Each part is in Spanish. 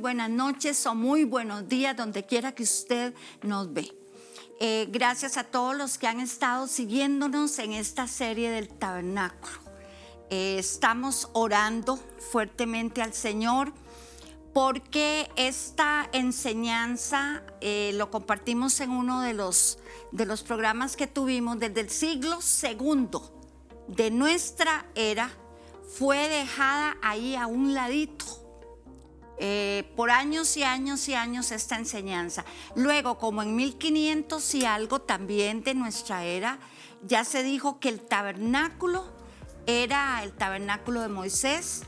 buenas noches o muy buenos días donde quiera que usted nos ve. Gracias a todos los que han estado siguiéndonos en esta serie del tabernáculo. Estamos orando fuertemente al Señor porque esta enseñanza lo compartimos en uno de los programas que tuvimos desde el siglo segundo de nuestra era. Fue dejada ahí a un ladito por años y años y años esta enseñanza. Luego, como en 1500 y algo también de nuestra era, ya se dijo que el tabernáculo era el tabernáculo de Moisés,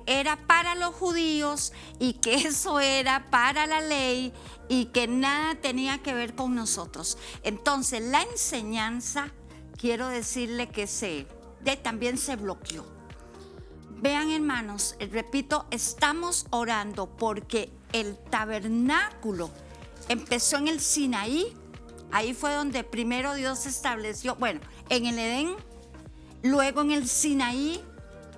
era para los judíos y que eso era para la ley y que nada tenía que ver con nosotros. Entonces la enseñanza, quiero decirle que también se bloqueó. Vean, hermanos, repito, estamos orando porque el tabernáculo empezó en el Sinaí. Ahí fue donde primero Dios estableció, bueno, en el Edén, luego en el Sinaí,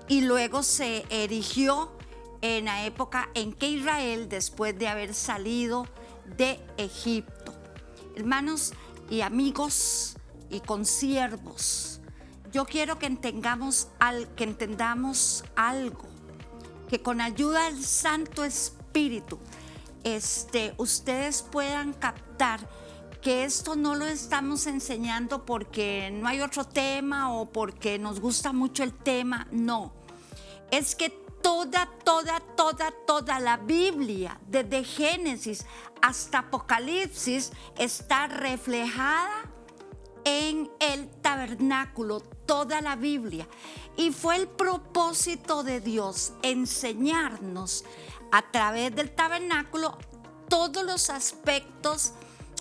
y luego se erigió en la época en que Israel, después de haber salido de Egipto. Hermanos y amigos y consiervos, yo quiero que entendamos algo, que con ayuda del Santo Espíritu, ustedes puedan captar que esto no lo estamos enseñando porque no hay otro tema o porque nos gusta mucho el tema, no. Es que toda la Biblia, desde Génesis hasta Apocalipsis, está reflejada en el tabernáculo, toda la Biblia. Y fue el propósito de Dios enseñarnos a través del tabernáculo todos los aspectos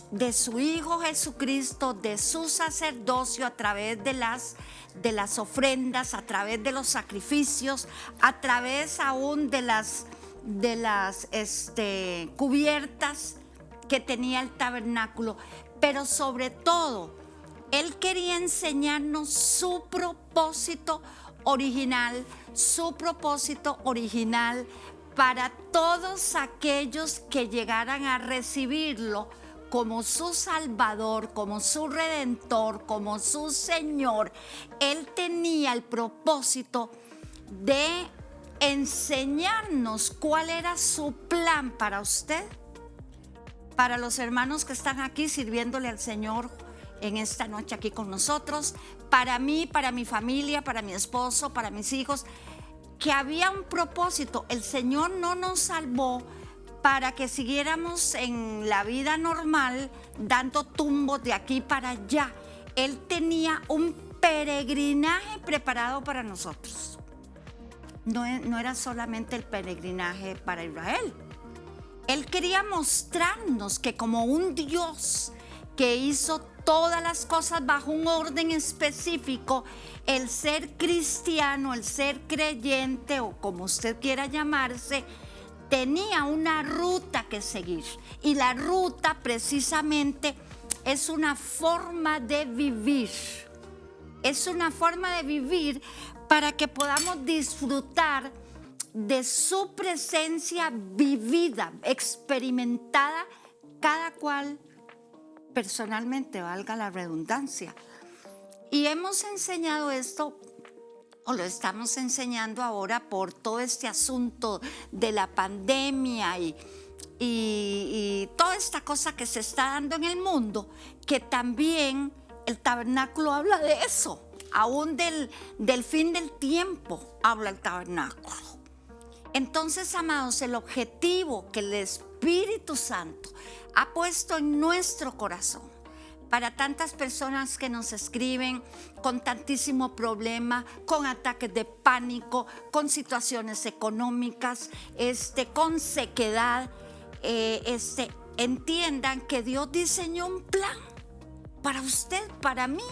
de su Hijo Jesucristo, de su sacerdocio, a través de las ofrendas, a través de los sacrificios, a través aún de las cubiertas que tenía el tabernáculo. Pero sobre todo, Él quería enseñarnos su propósito original para todos aquellos que llegaran a recibirlo como su Salvador, como su Redentor, como su Señor. Él tenía el propósito de enseñarnos cuál era su plan para usted, para los hermanos que están aquí sirviéndole al Señor en esta noche aquí con nosotros, para mí, para mi familia, para mi esposo, para mis hijos, que había un propósito. El Señor no nos salvó para que siguiéramos en la vida normal dando tumbos de aquí para allá. Él tenía un peregrinaje preparado para nosotros. No era solamente el peregrinaje para Israel. Él quería mostrarnos que como un Dios que hizo todas las cosas bajo un orden específico, el ser cristiano, el ser creyente o como usted quiera llamarse, tenía una ruta que seguir, y la ruta precisamente es una forma de vivir. Es una forma de vivir para que podamos disfrutar de su presencia vivida, experimentada, cada cual personalmente, valga la redundancia. Y hemos enseñado esto, o lo estamos enseñando ahora por todo este asunto de la pandemia y toda esta cosa que se está dando en el mundo, que también el tabernáculo habla de eso. Aún del fin del tiempo habla el tabernáculo. Entonces, amados, el objetivo que el Espíritu Santo ha puesto en nuestro corazón, para tantas personas que nos escriben con tantísimo problema, con ataques de pánico, con situaciones económicas, con sequedad, entiendan que Dios diseñó un plan para usted, para mí,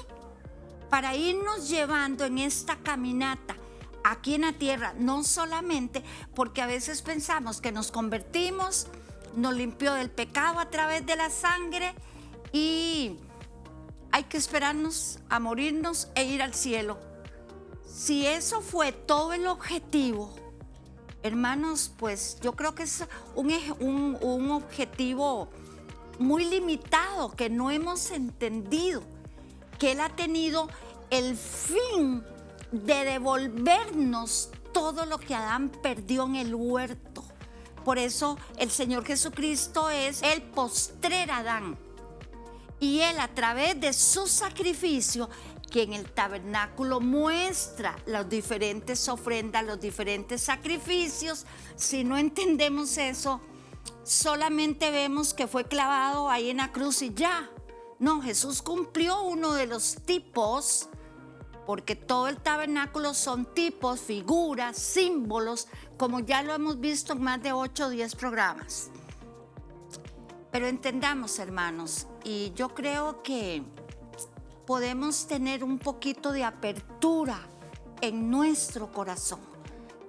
para irnos llevando en esta caminata aquí en la tierra, no solamente porque a veces pensamos que nos convertimos, nos limpió del pecado a través de la sangre y hay que esperarnos a morirnos e ir al cielo. Si eso fue todo el objetivo, hermanos, pues yo creo que es un objetivo muy limitado que no hemos entendido, que Él ha tenido el fin de devolvernos todo lo que Adán perdió en el huerto. Por eso el Señor Jesucristo es el postrer Adán. Y Él, a través de su sacrificio, que en el tabernáculo muestra las diferentes ofrendas, los diferentes sacrificios, si no entendemos eso, solamente vemos que fue clavado ahí en la cruz y ya. No, Jesús cumplió uno de los tipos, porque todo el tabernáculo son tipos, figuras, símbolos, como ya lo hemos visto en más de 8 o 10 programas. Pero entendamos, hermanos, y yo creo que podemos tener un poquito de apertura en nuestro corazón,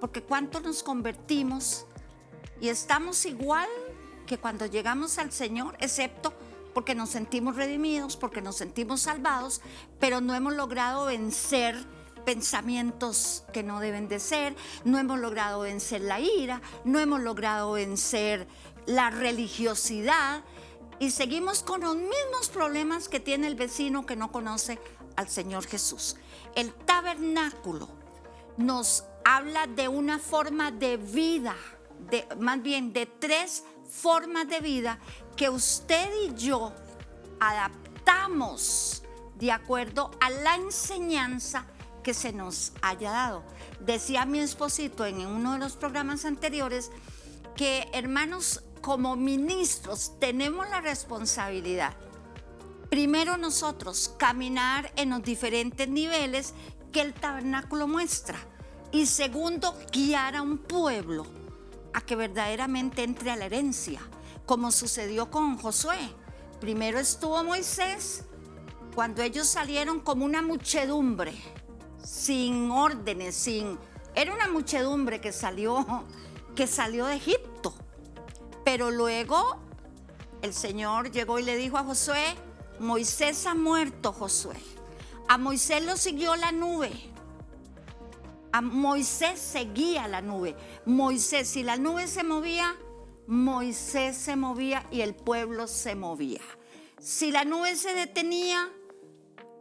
porque cuánto nos convertimos y estamos igual que cuando llegamos al Señor, excepto porque nos sentimos redimidos, porque nos sentimos salvados, pero no hemos logrado vencer pensamientos que no deben de ser, no hemos logrado vencer la ira, no hemos logrado vencer la religiosidad y seguimos con los mismos problemas que tiene el vecino que no conoce al Señor Jesús. El tabernáculo nos habla de una forma de vida, más bien de 3 formas de vida que usted y yo adaptamos de acuerdo a la enseñanza que se nos haya dado. Decía mi esposito en uno de los programas anteriores que, hermanos, como ministros tenemos la responsabilidad, primero nosotros, caminar en los diferentes niveles que el tabernáculo muestra, y segundo, guiar a un pueblo a que verdaderamente entre a la herencia, como sucedió con Josué. Primero estuvo Moisés, cuando ellos salieron como una muchedumbre, sin órdenes, era una muchedumbre que salió de Egipto. Pero luego el Señor llegó y le dijo a Josué: Moisés ha muerto, Josué. A Moisés lo siguió la nube. A Moisés seguía la nube. Moisés, si la nube se movía, Moisés se movía y el pueblo se movía. Si la nube se detenía,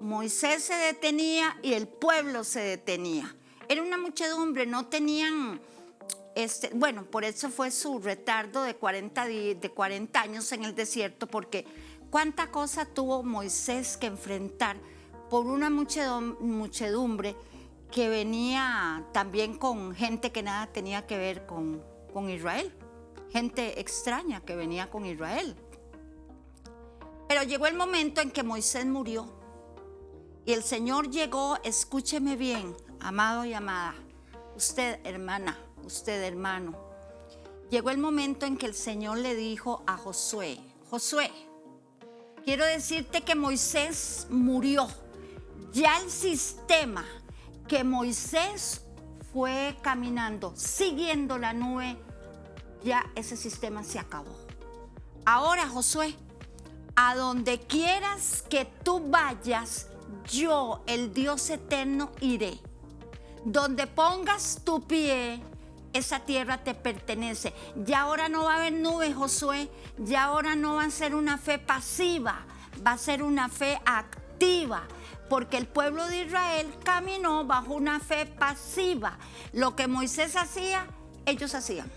Moisés se detenía y el pueblo se detenía. Era una muchedumbre, no tenían... bueno, por eso fue su retardo de 40 años en el desierto, porque cuánta cosa tuvo Moisés que enfrentar por una muchedumbre que venía también con gente que nada tenía que ver con Israel, gente extraña que venía con Israel. Pero llegó el momento en que Moisés murió y el Señor llegó, escúcheme bien, amado y amada, usted hermana, usted hermano, llegó el momento en que el Señor le dijo a Josué: Josué, quiero decirte que Moisés murió. Ya el sistema que Moisés fue caminando, siguiendo la nube, ya ese sistema se acabó. Ahora, Josué, a donde quieras que tú vayas, yo, el Dios eterno, iré. Donde pongas tu pie, esa tierra te pertenece. Ya ahora no va a haber nubes, Josué. Ya ahora no va a ser una fe pasiva, va a ser una fe activa. Porque el pueblo de Israel caminó bajo una fe pasiva. Lo que Moisés hacía, ellos hacían.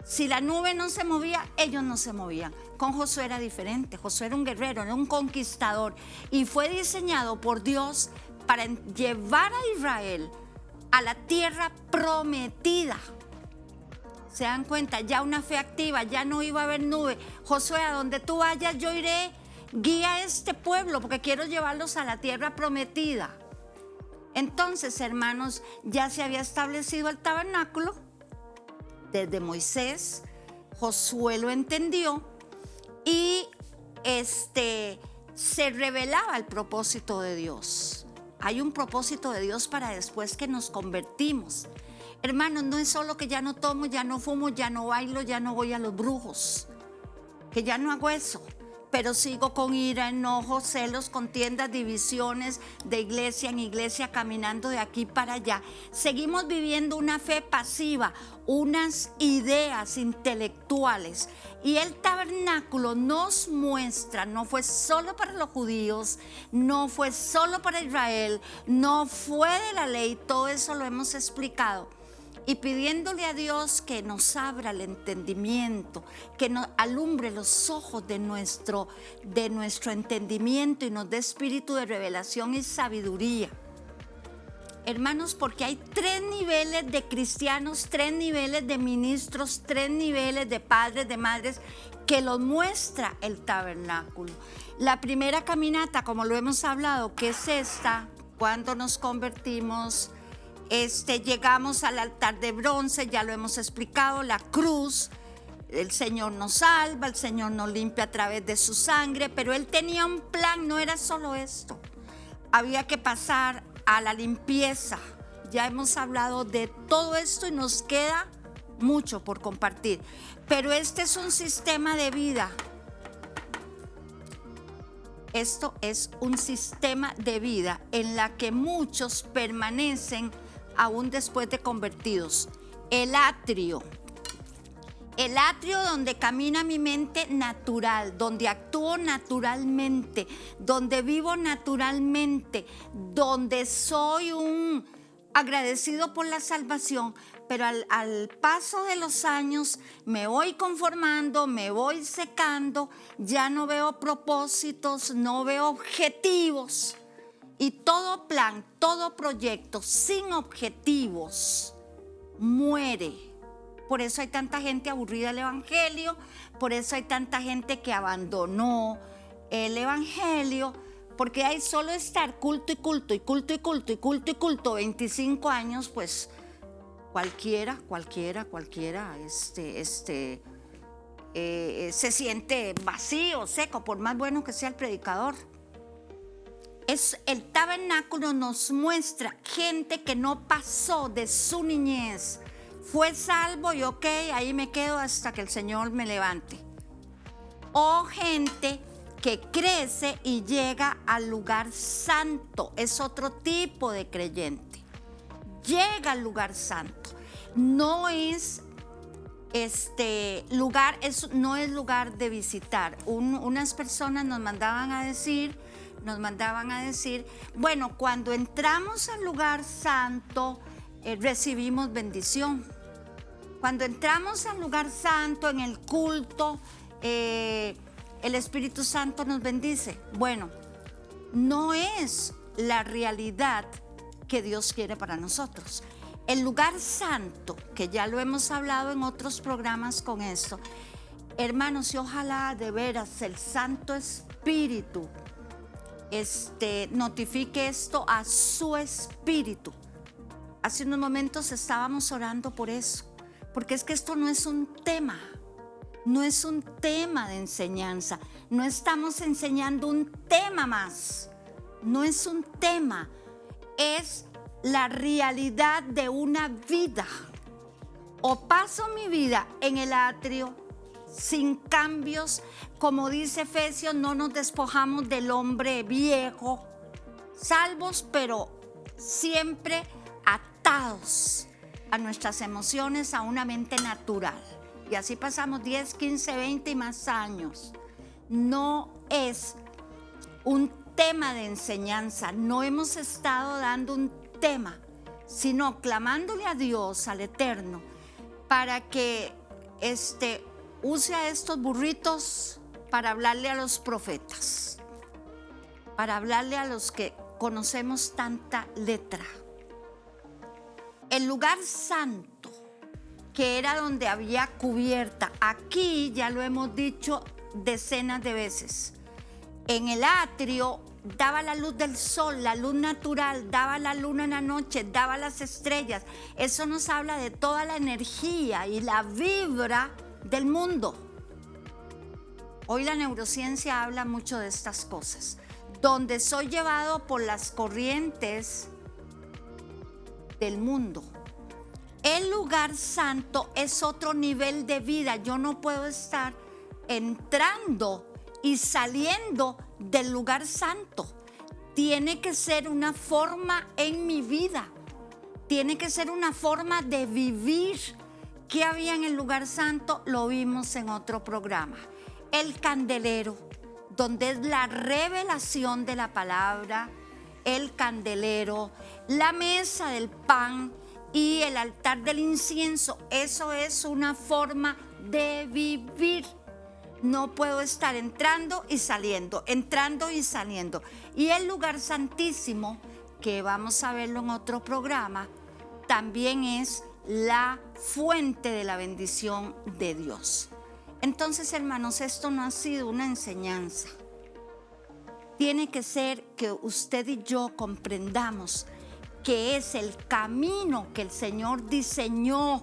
Si la nube no se movía, ellos no se movían. Con Josué era diferente. Josué era un guerrero, era un conquistador. Y fue diseñado por Dios para llevar a Israel a la tierra prometida. ¿Se dan cuenta? Ya una fe activa, ya no iba a haber nube. Josué, a donde tú vayas, yo iré. Guía a este pueblo porque quiero llevarlos a la tierra prometida. Entonces, hermanos, ya se había establecido el tabernáculo desde Moisés. Josué lo entendió y se revelaba el propósito de Dios. Hay un propósito de Dios para después que nos convertimos. Hermanos, no es solo que ya no tomo, ya no fumo, ya no bailo, ya no voy a los brujos, que ya no hago eso. pero sigo con ira, enojo, celos, contiendas, divisiones de iglesia en iglesia, caminando de aquí para allá. Seguimos viviendo una fe pasiva, unas ideas intelectuales. Y el tabernáculo nos muestra, no fue solo para los judíos, no fue solo para Israel, no fue de la ley, todo eso lo hemos explicado. Y pidiéndole a Dios que nos abra el entendimiento, que nos alumbre los ojos de nuestro entendimiento y nos dé espíritu de revelación y sabiduría. Hermanos, porque hay 3 niveles de cristianos, 3 niveles de ministros, 3 niveles de padres, de madres, que los muestra el tabernáculo. La primera caminata, como lo hemos hablado, que es esta, cuando nos convertimos, llegamos al altar de bronce, ya lo hemos explicado, la cruz, el Señor nos salva, el Señor nos limpia a través de su sangre, pero Él tenía un plan, no era solo esto, había que pasar a la limpieza. Ya hemos hablado de todo esto y nos queda mucho por compartir, pero este es un sistema de vida. Esto es un sistema de vida en la que muchos permanecen aún después de convertidos. El atrio donde camina mi mente natural, donde actúo naturalmente, donde vivo naturalmente, donde soy un agradecido por la salvación, pero al paso de los años me voy conformando, me voy secando, ya no veo propósitos, no veo objetivos. Y todo plan, todo proyecto sin objetivos muere. Por eso hay tanta gente aburrida del evangelio, por eso hay tanta gente que abandonó el evangelio, porque hay solo estar culto y culto y culto y culto y culto y culto 25 años, pues cualquiera se siente vacío, seco, por más bueno que sea el predicador. El tabernáculo nos muestra gente que no pasó de su niñez, fue salvo y ok, ahí me quedo hasta que el Señor me levante. O gente que crece y llega al lugar santo, es otro tipo de creyente. Llega al lugar santo, no es no es lugar de visitar. Unas personas nos mandaban a decir, bueno, cuando entramos al lugar santo, recibimos bendición. Cuando entramos al lugar santo, en el culto, el Espíritu Santo nos bendice. Bueno, no es la realidad que Dios quiere para nosotros. El lugar santo, que ya lo hemos hablado en otros programas con esto, hermanos, y ojalá de veras el Santo Espíritu notifique esto a su espíritu. Hace unos momentos estábamos orando por eso, porque es que esto no es un tema de enseñanza, no estamos enseñando un tema más, no es un tema, es la realidad de una vida. O paso mi vida en el atrio sin cambios, como dice Efesios, no nos despojamos del hombre viejo, salvos pero siempre atados a nuestras emociones, a una mente natural. Y así pasamos 10, 15, 20 y más años. No es un tema de enseñanza, no hemos estado dando un tema, sino clamándole a Dios, al Eterno, para que use a estos burritos para hablarle a los profetas, para hablarle a los que conocemos tanta letra. El lugar santo, que era donde había cubierta, aquí ya lo hemos dicho decenas de veces, en el atrio daba la luz del sol, la luz natural, daba la luna en la noche, daba las estrellas. Eso nos habla de toda la energía y la vibra del mundo. Hoy la neurociencia habla mucho de estas cosas, donde soy llevado por las corrientes del mundo. El lugar santo es otro nivel de vida. Yo no puedo estar entrando y saliendo del lugar santo. Tiene que ser una forma en mi vida. Tiene que ser una forma de vivir. ¿Qué había en el lugar santo? Lo vimos en otro programa. El candelero, donde es la revelación de la palabra, el candelero, la mesa del pan y el altar del incienso. Eso es una forma de vivir. No puedo estar entrando y saliendo, entrando y saliendo. Y el lugar santísimo, que vamos a verlo en otro programa, también es la fuente de la bendición de Dios. Entonces, hermanos, esto no ha sido una enseñanza. Tiene que ser que usted y yo comprendamos que es el camino que el Señor diseñó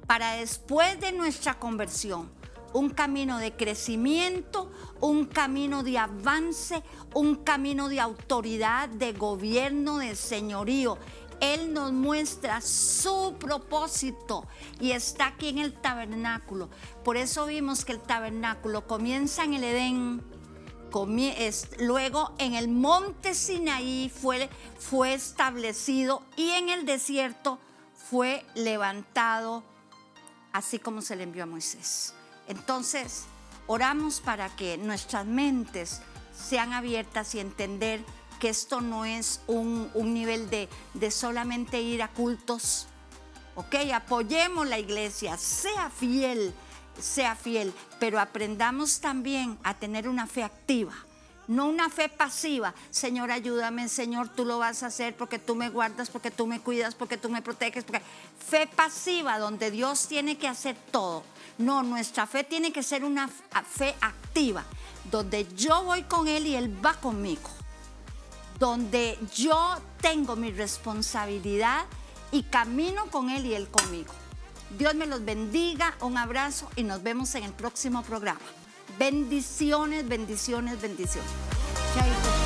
para después de nuestra conversión. Un camino de crecimiento, un camino de avance, un camino de autoridad, de gobierno, de señorío. Él nos muestra su propósito y está aquí en el tabernáculo. Por eso vimos que el tabernáculo comienza en el Edén, luego en el monte Sinaí fue establecido y en el desierto fue levantado, así como se le envió a Moisés. Entonces, oramos para que nuestras mentes sean abiertas y entender que esto no es un nivel de solamente ir a cultos. Ok, apoyemos la iglesia, sea fiel, pero aprendamos también a tener una fe activa. No una fe pasiva. Señor, ayúdame, Señor, tú lo vas a hacer porque tú me guardas, porque tú me cuidas, porque tú me proteges. Fe pasiva, donde Dios tiene que hacer todo. No, nuestra fe tiene que ser una fe activa, donde yo voy con Él y Él va conmigo. Donde yo tengo mi responsabilidad y camino con Él y Él conmigo. Dios me los bendiga, un abrazo y nos vemos en el próximo programa. Bendiciones, bendiciones, bendiciones. Chaito.